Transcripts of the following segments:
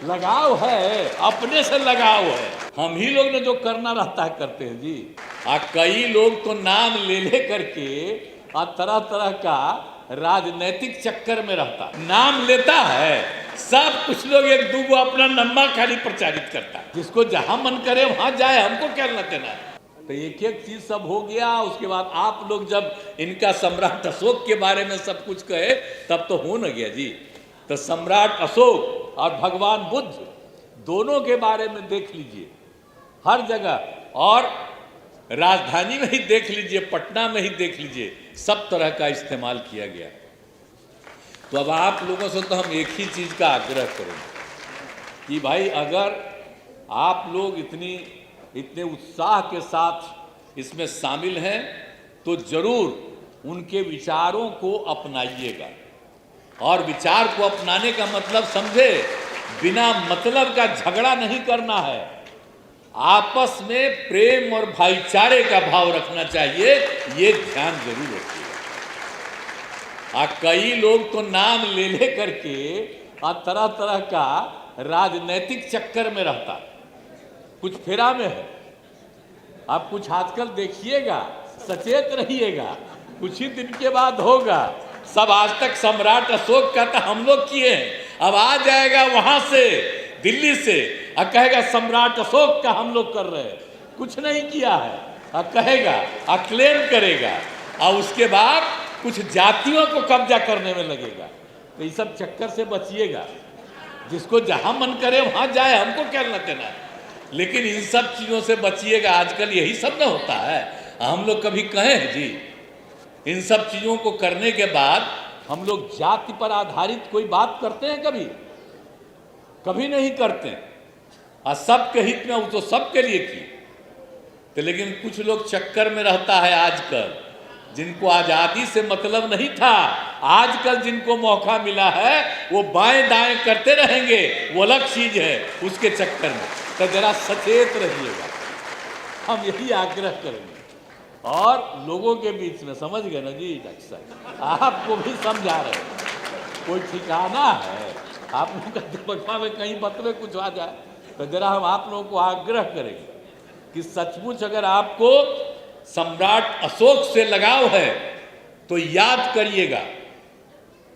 लगाव है, अपने से लगाव है। हम ही लोग ने जो करना रहता है करते हैं जी। कई लोग तो नाम ले ले करके तरह तरह का राजनीतिक चक्कर में रहता, नाम लेता है, सब कुछ लोग एक दूगो अपना नम्मा खाली प्रचारित करता है, जिसको जहां मन करे वहां जाए, हमको क्या देना है। तो एक एक चीज सब हो गया। उसके बाद आप लोग जब इनका सम्राट अशोक के बारे में सब कुछ कहे तब तो हो न गया जी। तो सम्राट अशोक और भगवान बुद्ध दोनों के बारे में देख लीजिए हर जगह, और राजधानी में ही देख लीजिए, पटना में ही देख लीजिए, सब तरह का इस्तेमाल किया गया। तो अब आप लोगों से तो हम एक ही चीज का आग्रह करेंगे कि भाई अगर आप लोग इतने उत्साह के साथ इसमें शामिल हैं तो जरूर उनके विचारों को अपनाइएगा। और विचार को अपनाने का मतलब समझे, बिना मतलब का झगड़ा नहीं करना है, आपस में प्रेम और भाईचारे का भाव रखना चाहिए, ये ध्यान जरूर रखिएगा। कई लोग तो नाम ले ले करके तरह तरह का राजनीतिक चक्कर में रहता, कुछ फेरा में है। आप कुछ आजकल देखिएगा, सचेत रहिएगा, कुछ ही दिन के बाद होगा। सब आज तक सम्राट अशोक का तो हम लोग किए हैं, अब आ जाएगा वहां से दिल्ली से और कहेगा सम्राट अशोक का हम लोग कर रहे हैं, कुछ नहीं किया है, और कहेगा और क्लेम करेगा, और उसके बाद कुछ जातियों को कब्जा करने में लगेगा। तो इस सब चक्कर से बचिएगा, जिसको जहां मन करे वहां जाए, हमको क्या लेना है, लेकिन इन सब चीजों से बचिएगा। आजकल यही सब ना होता है। हम लोग कभी कहें जी, इन सब चीजों को करने के बाद हम लोग जाति पर आधारित कोई बात करते हैं? कभी नहीं करते। और सबके हित में, वो तो सबके लिए की। तो लेकिन कुछ लोग चक्कर में रहता है आजकल, जिनको आजादी से मतलब नहीं था, आजकल जिनको मौका मिला है वो बाएं दाएं करते रहेंगे, वो अलग चीज है, उसके चक्कर में। तो जरा सचेत रहिएगा, हम यही आग्रह करेंगे। और लोगों के बीच में, समझ गए ना जी डॉक्टर साहब, आपको भी समझा रहे हैं, कोई ठिकाना है आप लोगों का दिमाग में कहीं बतले कुछ आ जाए, तो जरा हम आप लोगों को आग्रह करेंगे कि सचमुच अगर आपको सम्राट अशोक से लगाव है तो याद करिएगा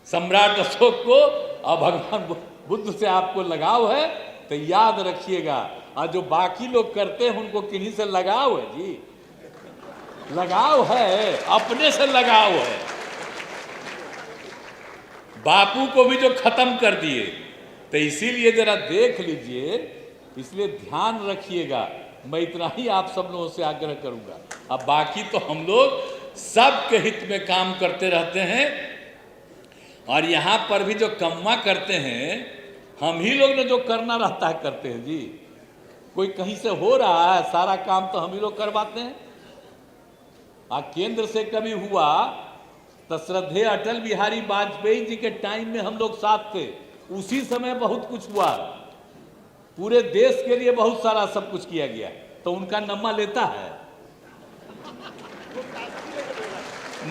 सम्राट अशोक को, और भगवान बुद्ध से आपको लगाव है तो याद रखिएगा। और जो बाकी लोग करते हैं उनको किन्हीं से लगाव है जी, लगाव है, अपने से लगाव है। बापू को भी जो खत्म कर दिए, तो इसीलिए जरा देख लीजिए, इसलिए ध्यान रखिएगा। मैं इतना ही आप सब लोगों से आग्रह करूंगा। अब बाकी तो हम लोग सबके हित में काम करते रहते हैं, और यहां पर भी जो कम्मा करते हैं, हम ही लोग ने जो करना रहता है करते हैं जी। कोई कहीं से हो रहा है, सारा काम तो हम ही लोग करवाते हैं। केंद्र से कभी हुआ तो श्रद्धेय अटल बिहारी वाजपेयी जी के टाइम में हम लोग साथ थे, उसी समय बहुत कुछ हुआ, पूरे देश के लिए बहुत सारा सब कुछ किया गया, तो उनका नम्मा लेता है,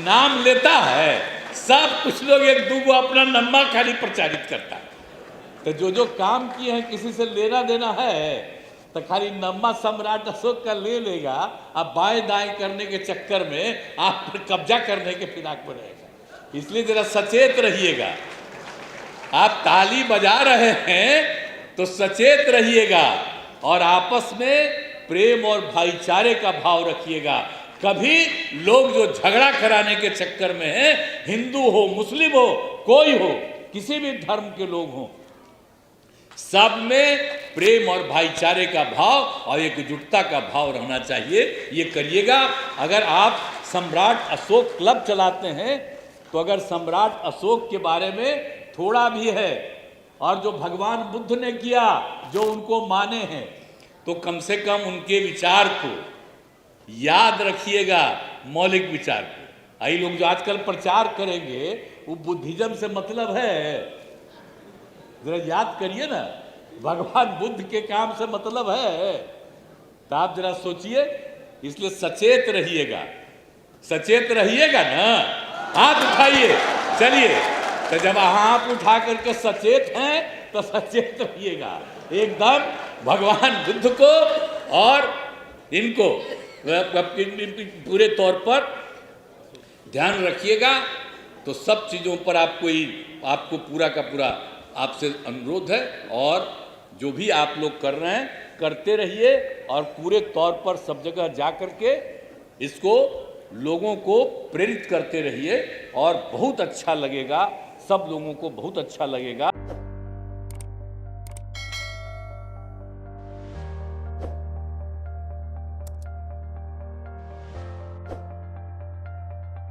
नाम लेता है, सब कुछ लोग एक दूगो अपना नम्मा खाली प्रचारित करता है। तो जो काम किए हैं किसी से लेना देना है तो खाली नम्मा सम्राट अशोक का ले लेगा, अब बाएं दाएं करने के चक्कर में आप पर कब्जा करने के फिराक में रहेगा। इसलिए जरा सचेत रहिएगा। आप ताली बजा रहे हैं तो सचेत रहिएगा, और आपस में प्रेम और भाईचारे का भाव रखिएगा। कभी लोग जो झगड़ा कराने के चक्कर में है, हिंदू हो, मुस्लिम हो, कोई हो, किसी भी धर्म के लोग हों, सब में प्रेम और भाईचारे का भाव और एकजुटता का भाव रहना चाहिए। ये करिएगा। अगर आप सम्राट अशोक क्लब चलाते हैं तो अगर सम्राट अशोक के बारे में थोड़ा भी है, और जो भगवान बुद्ध ने किया, जो उनको माने हैं, तो कम से कम उनके विचार को याद रखिएगा, मौलिक विचार को। आई लोग जो आजकल प्रचार करेंगे वो बुद्धिज्म से मतलब है, जरा याद करिए ना, भगवान बुद्ध के काम से मतलब है, तो आप जरा सोचिए। इसलिए सचेत रहिएगा, सचेत रहिएगा ना। हाथ उठाइए, चलिए। तो जब हाथ उठा करके सचेत हैं तो सचेत रहिएगा एकदम भगवान बुद्ध को और इनको पूरे तौर पर ध्यान रखिएगा। तो सब चीज़ों पर आपको पूरा का पूरा आपसे अनुरोध है, और जो भी आप लोग कर रहे हैं करते रहिए, और पूरे तौर पर सब जगह जा कर के इसको लोगों को प्रेरित करते रहिए, और बहुत अच्छा लगेगा, सब लोगों को बहुत अच्छा लगेगा।